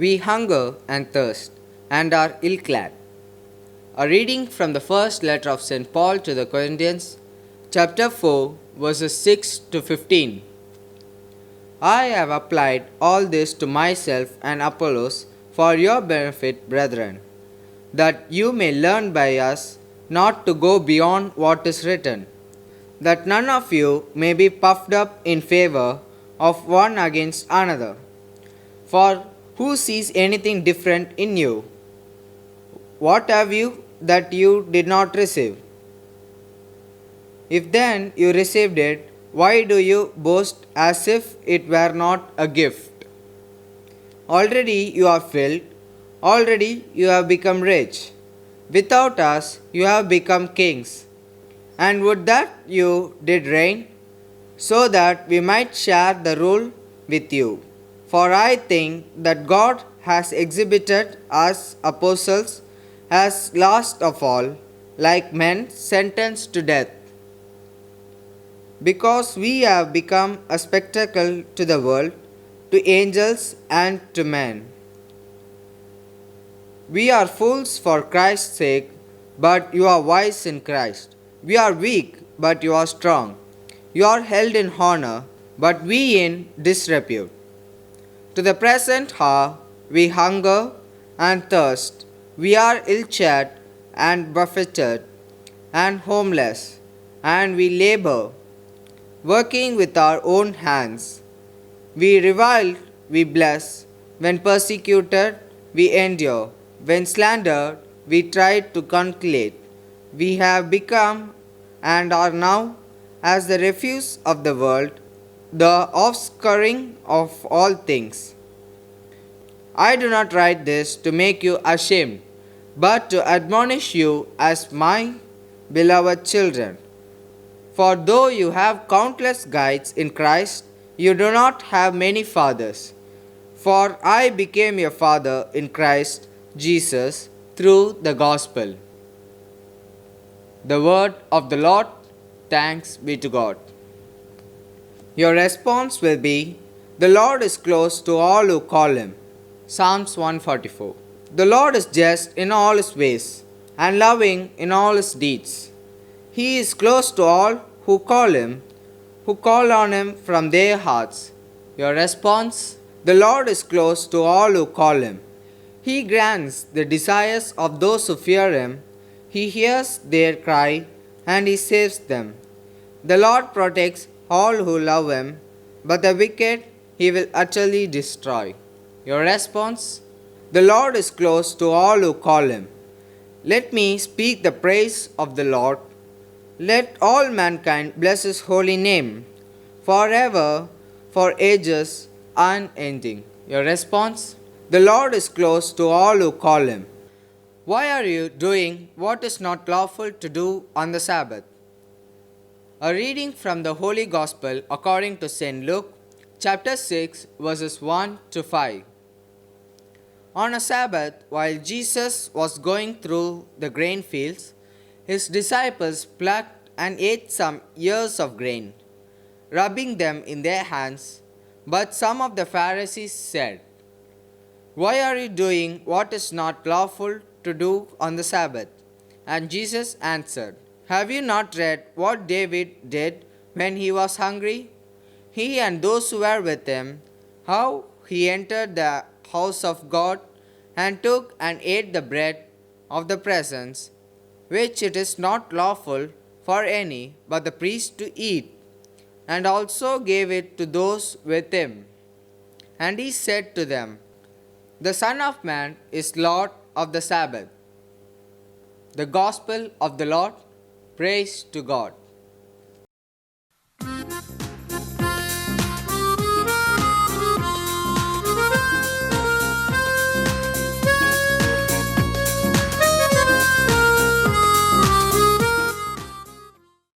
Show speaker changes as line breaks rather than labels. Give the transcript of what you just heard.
We hunger and thirst, and are ill clad. A reading from the first letter of St. Paul to the Corinthians, chapter 4, verses 6 to 15. I have applied all this to myself and Apollos for your benefit, brethren, that you may learn by us not to go beyond what is written, that none of you may be puffed up in favor of one against another. For who sees anything different in you? What have you that you did not receive? If then you received it, why do you boast as if it were not a gift? Already you are filled, already you have become rich. Without us you have become kings. And would that you did reign, so that we might share the rule with you. For I think that God has exhibited us apostles as last of all, like men sentenced to death, because we have become a spectacle to the world, to angels, and to men. We are fools for Christ's sake, but you are wise in Christ. We are weak, but you are strong. You are held in honor, but we in disrepute. To the present hour we hunger and thirst. We are ill-clad and buffeted and homeless, and we labor, working with our own hands. We revile, we bless. When persecuted, we endure. When slandered, we try to conciliate. We have become and are now as the refuse of the world, the offscouring of all things. I do not write this to make you ashamed, but to admonish you as my beloved children. For though you have countless guides in Christ, you do not have many fathers. For I became your father in Christ Jesus through the gospel. The word of the Lord. Thanks be to God. Your response will be, the Lord is close to all who call him. Psalms 144. The Lord is just in all his ways and loving in all his deeds. He is close to all who call him, who call on him from their hearts. Your response, the Lord is close to all who call him. He grants the desires of those who fear him. He hears their cry and he saves them. The Lord protects all who love him, but the wicked he will utterly destroy. Your response, the Lord is close to all who call him. Let me speak the praise of the Lord. Let all mankind bless his holy name, forever, for ages unending. Your response, the Lord is close to all who call him. Why are you doing what is not lawful to do on the Sabbath? A reading from the Holy Gospel according to St. Luke, chapter 6, verses 1 to 5. On a Sabbath, while Jesus was going through the grain fields, his disciples plucked and ate some ears of grain, rubbing them in their hands. But some of the Pharisees said, why are you doing what is not lawful to do on the Sabbath? And Jesus answered, have you not read what David did when he was hungry? He and those who were with him, how he entered the house of God and took and ate the bread of the presence, which it is not lawful for any but the priest to eat, and also gave it to those with him. And he said to them, the Son of Man is Lord of the Sabbath. The Gospel of the Lord. Praise to God.